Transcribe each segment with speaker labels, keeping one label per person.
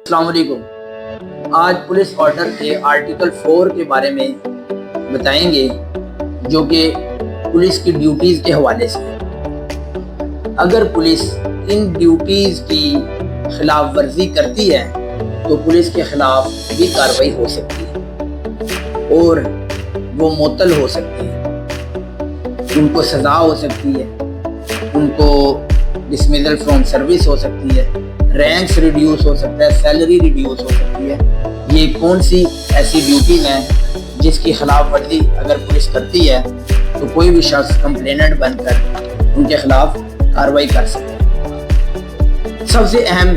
Speaker 1: السلام علیکم۔ آج پولیس آرڈر کے آرٹیکل 4 کے بارے میں بتائیں گے، جو کہ پولیس کی ڈیوٹیز کے حوالے سے۔ اگر پولیس ان ڈیوٹیز کی خلاف ورزی کرتی ہے تو پولیس کے خلاف بھی کارروائی ہو سکتی ہے اور وہ معطل ہو سکتی ہے، ان کو سزا ہو سکتی ہے، ان کو ڈسمیزل فرام سروس ہو سکتی ہے، رینکس ریڈیوس ہو سکتا ہے، سیلری ریڈیوس ہو سکتی ہے۔ یہ کون سی ایسی ڈیوٹیز ہیں جس کی خلاف ورزی اگر پولیس کرتی ہے تو کوئی بھی شخص کمپلیننٹ بن کر ان کے خلاف کارروائی کر سکتا ہے۔ سب سے اہم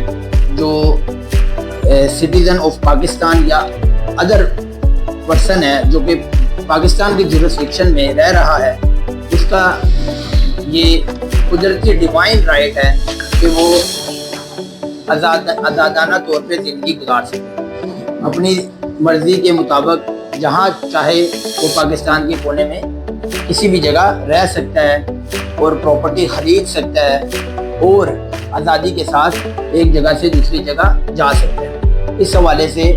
Speaker 1: جو سٹیزن آف پاکستان یا ادر پرسن ہے جو کہ پاکستان کی جورسڈکشن میں رہ رہا ہے، اس کا یہ قدرتی ڈیوائن رائٹ ہے کہ وہ آزادانہ طور پہ زندگی گزار سکے، اپنی مرضی کے مطابق جہاں چاہے وہ پاکستان کے کونے میں کسی بھی جگہ رہ سکتا ہے اور پراپرٹی خرید سکتا ہے اور آزادی کے ساتھ ایک جگہ سے دوسری جگہ جا سکتا ہے۔ اس حوالے سے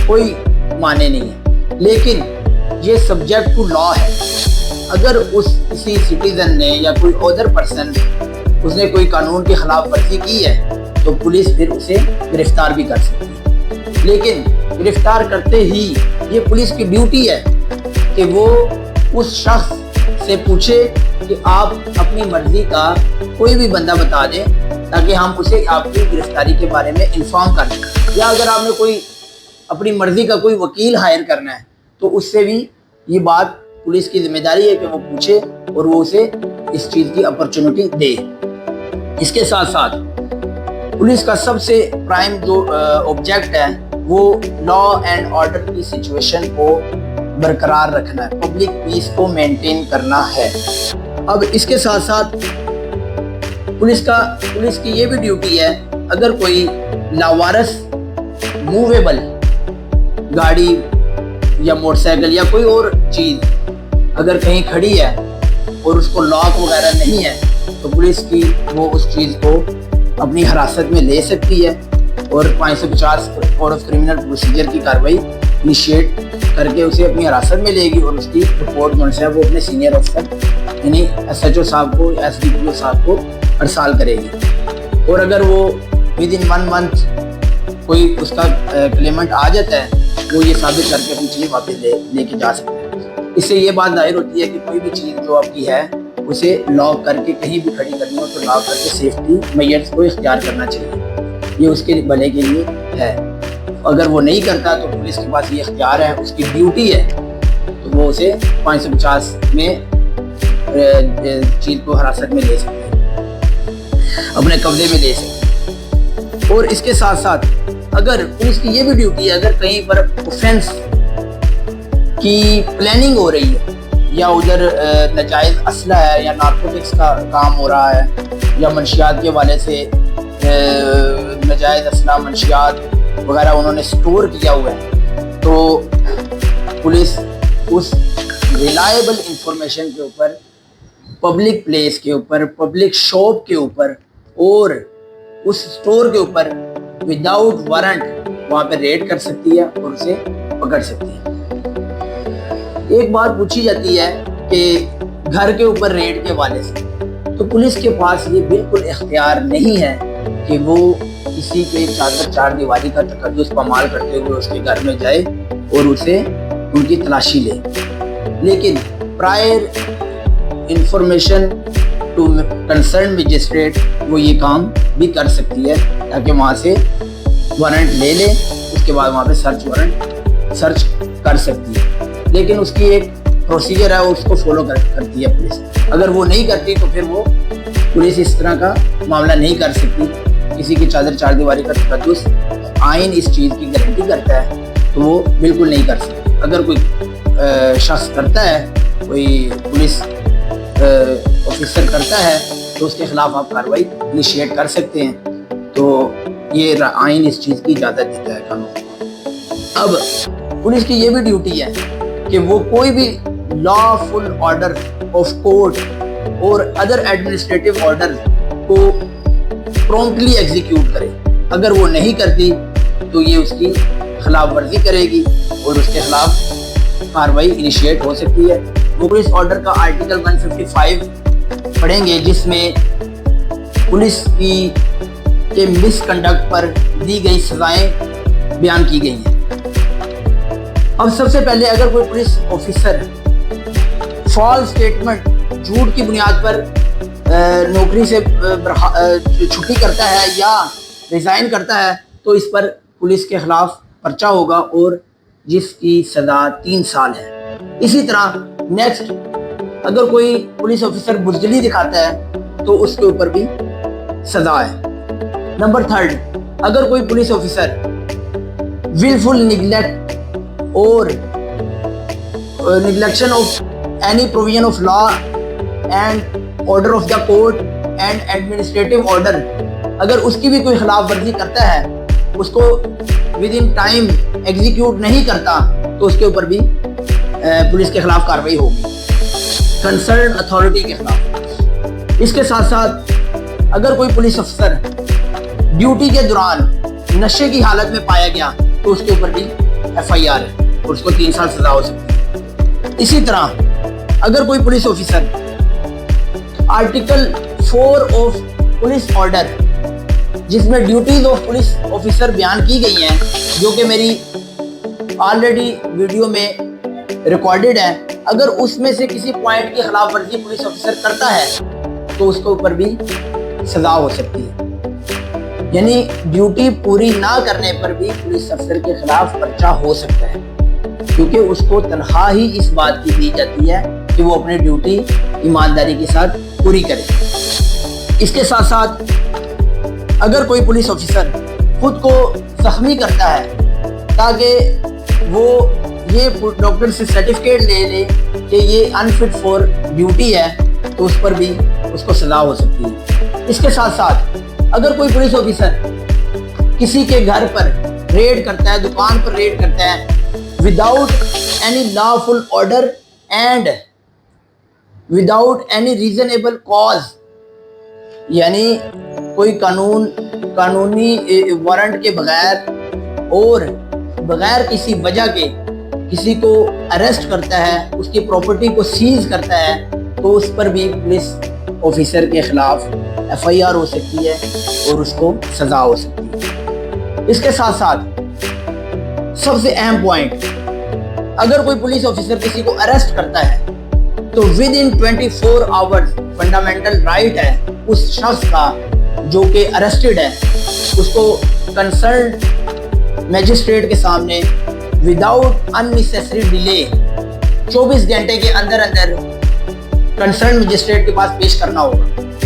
Speaker 1: کوئی معنی نہیں ہے، لیکن یہ سبجیکٹ ٹو لا ہے۔ اگر کسی سٹیزن نے یا کوئی ادر پرسن اس نے کوئی قانون کی خلاف ورزی کی ہے تو پولیس پھر اسے گرفتار بھی کر سکتی ہے، لیکن گرفتار کرتے ہی یہ پولیس کی ڈیوٹی ہے کہ وہ اس شخص سے پوچھے کہ آپ اپنی مرضی کا کوئی بھی بندہ بتا دیں تاکہ ہم اسے آپ کی گرفتاری کے بارے میں انفارم کر دیں، یا اگر آپ نے کوئی اپنی مرضی کا کوئی وکیل ہائر کرنا ہے تو اس سے بھی یہ بات پولیس کی ذمہ داری ہے کہ وہ پوچھے اور وہ اسے اس چیز کی اپرچونٹی دے۔ اس کے ساتھ ساتھ پولیس کا سب سے پرائم جو آبجیکٹ ہے وہ لا اینڈ آرڈر کی سچویشن کو برقرار رکھنا ہے، پبلک پیس کو مینٹین کرنا ہے۔ اب اس کے ساتھ ساتھ پولیس کی یہ بھی ڈیوٹی ہے، اگر کوئی لاوارث موویبل گاڑی یا موٹر سائیکل یا کوئی اور چیز اگر کہیں کھڑی ہے اور اس کو لاک وغیرہ نہیں ہے تو پولیس کی وہ اس چیز کو اپنی حراست میں لے سکتی ہے اور 550 کوڈ آف کرمنل پروسیجر کی کارروائی انیشیٹ کر کے اسے اپنی حراست میں لے گی اور اس کی رپورٹ جو ہے وہ اپنے سینئر افسر یعنی SHO صاحب کو، SDPO صاحب کو ارسال کرے گی، اور اگر وہ ود ان 1 month کوئی اس کا کلیمنٹ آ جاتا ہے وہ یہ ثابت کر کے اپنی چیز واپس لے کے جا سکتا ہے۔ اس سے یہ بات ظاہر ہوتی ہے کہ کوئی بھی چیز جو آپ کی ہے اسے لاک کر کے کہیں بھی کھڑی کرنی ہو تو لاک کر کے سیفٹی میئرز کو اختیار کرنا چاہیے، یہ اس کے بھلے کے لیے ہے۔ اگر وہ نہیں کرتا تو پولیس کے پاس یہ اختیار ہے، اس کی ڈیوٹی ہے، تو وہ اسے 550 میں چیز کو حراست میں لے سکتے ہیں، اپنے قبضے میں لے سکتے ہیں۔ اور اس کے ساتھ ساتھ اگر پولیس کی یہ بھی ڈیوٹی ہے، اگر کہیں پر اوفینس کی پلاننگ ہو رہی ہے یا ادھر ناجائز اسلحہ ہے یا نارکوٹکس کا کام ہو رہا ہے یا منشیات کے حوالے سے ناجائز اسلحہ منشیات وغیرہ انہوں نے سٹور کیا ہوا ہے، تو پولیس اس ریلائبل انفارمیشن کے اوپر، پبلک پلیس کے اوپر، پبلک شاپ کے اوپر اور اس سٹور کے اوپر وداؤٹ وارنٹ وہاں پہ ریڈ کر سکتی ہے اور اسے پکڑ سکتی ہے۔ ایک بات پوچھی جاتی ہے کہ گھر کے اوپر ریڈ کے حوالے سے، تو پولیس کے پاس یہ بالکل اختیار نہیں ہے کہ وہ کسی کے چار دیواری کا تقدس پامال کرتے ہوئے اس کے گھر میں جائے اور اسے ان کی تلاشی لے، لیکن prior information to concern magistrate وہ یہ کام بھی کر سکتی ہے تاکہ وہاں سے وارنٹ لے لے، اس کے بعد وہاں پہ سرچ کر سکتی ہے، لیکن اس کی ایک پروسیجر ہے، اس کو فالو کرتی ہے پولیس۔ اگر وہ نہیں کرتی تو پھر وہ پولیس اس طرح کا معاملہ نہیں کر سکتی۔ کسی کی چار دیواری کا تقدس آئین اس چیز کی گارنٹی کرتا ہے تو وہ بالکل نہیں کر سکتی۔ اگر کوئی شخص کرتا ہے، کوئی پولیس آفیسر کرتا ہے تو اس کے خلاف آپ کارروائی انیشیٹ کر سکتے ہیں، تو یہ آئین اس چیز کی اجازت دیتا ہے، قانون۔ اب پولیس کی یہ بھی ڈیوٹی ہے کہ وہ کوئی بھی لا فل آرڈر آف کورٹ اور ادر ایڈمنسٹریٹو آرڈر کو پرومپٹلی ایگزیکیوٹ کرے۔ اگر وہ نہیں کرتی تو یہ اس کی خلاف ورزی کرے گی اور اس کے خلاف کارروائی انیشیٹ ہو سکتی ہے۔ وہ پولیس آرڈر کا آرٹیکل 155 پڑھیں گے جس میں پولیس کے مس کنڈکٹ پر دی گئی سزائیں بیان کی گئی ہیں۔ اب سب سے پہلے اگر کوئی پولیس آفیسر فالس اسٹیٹمنٹ، جھوٹ کی بنیاد پر نوکری سے چھٹی کرتا ہے یا ریزائن کرتا ہے تو اس پر پولیس کے خلاف پرچہ ہوگا اور جس کی سزا 3 سال ہے۔ اسی طرح نیکسٹ، اگر کوئی پولیس آفیسر بزدلی دکھاتا ہے تو اس کے اوپر بھی سزا ہے۔ نمبر 3، اگر کوئی پولیس آفیسر willful neglect اور neglection of any provision of law and order of the court and administrative order، اگر اس کی بھی کوئی خلاف ورزی کرتا ہے، اس کو within time ایگزیکیوٹ نہیں کرتا تو اس کے اوپر بھی پولیس کے خلاف کارروائی ہوگی، کنسرن اتھارٹی کے خلاف۔ اس کے ساتھ ساتھ اگر کوئی پولیس افسر ڈیوٹی کے دوران نشے کی حالت میں پایا گیا تو اس کے اوپر بھی FIR ہے اور اس کو 3 سال سزا ہو سکتی ہے۔ اسی طرح اگر کوئی police officer article 4 of police order جس میں ڈیوٹیز آف پولیس آفیسر بیان کی گئی ہیں، جو کہ میری آلریڈی ویڈیو میں ریکارڈڈ ہے، اگر اس میں سے کسی پوائنٹ کی خلاف ورزی پولیس آفیسر کرتا ہے تو اس کے اوپر بھی سزا ہو سکتی ہے۔ یعنی ڈیوٹی پوری نہ کرنے پر بھی پولیس افسر کے خلاف پرچہ ہو سکتا ہے، کیونکہ اس کو تنخواہ ہی اس بات کی دی جاتی ہے کہ وہ اپنی ڈیوٹی ایمانداری کے ساتھ پوری کرے۔ اس کے ساتھ ساتھ اگر کوئی پولیس آفیسر خود کو زخمی کرتا ہے تاکہ وہ یہ ڈاکٹر سے سرٹیفکیٹ لے لے کہ یہ انفٹ فار ڈیوٹی ہے تو اس پر بھی اس کو سزا ہو سکتی ہے۔ اس کے ساتھ ساتھ اگر کوئی پولیس آفیسر کسی کے گھر پر ریڈ کرتا ہے، دکان پر ریڈ کرتا ہے without any lawful order and without any reasonable cause, یعنی کوئی قانونی وارنٹ کے بغیر اور بغیر کسی وجہ کے کسی کو اریسٹ کرتا ہے، اس کی پراپرٹی کو سیز کرتا ہے تو اس پر بھی پولیس آفیسر کے خلاف FIR ہو سکتی ہے اور اس کو سزا ہو سکتی ہے۔ اس کے ساتھ ساتھ سب سے اہم پوائنٹ، اگر کوئی پولیس آفیسر کسی کو اریسٹ کرتا ہے تو within 24 hours فنڈامنٹل رائٹ ہے اس شخص کا جو کہ اریسٹڈ ہے، اس کو کنسرنڈ میجسٹریٹ کے سامنے وداؤٹ unnecessary ڈیلے 24 گھنٹے کے اندر کنسرن میجسٹریٹ کے پاس پیش کرنا ہوگا۔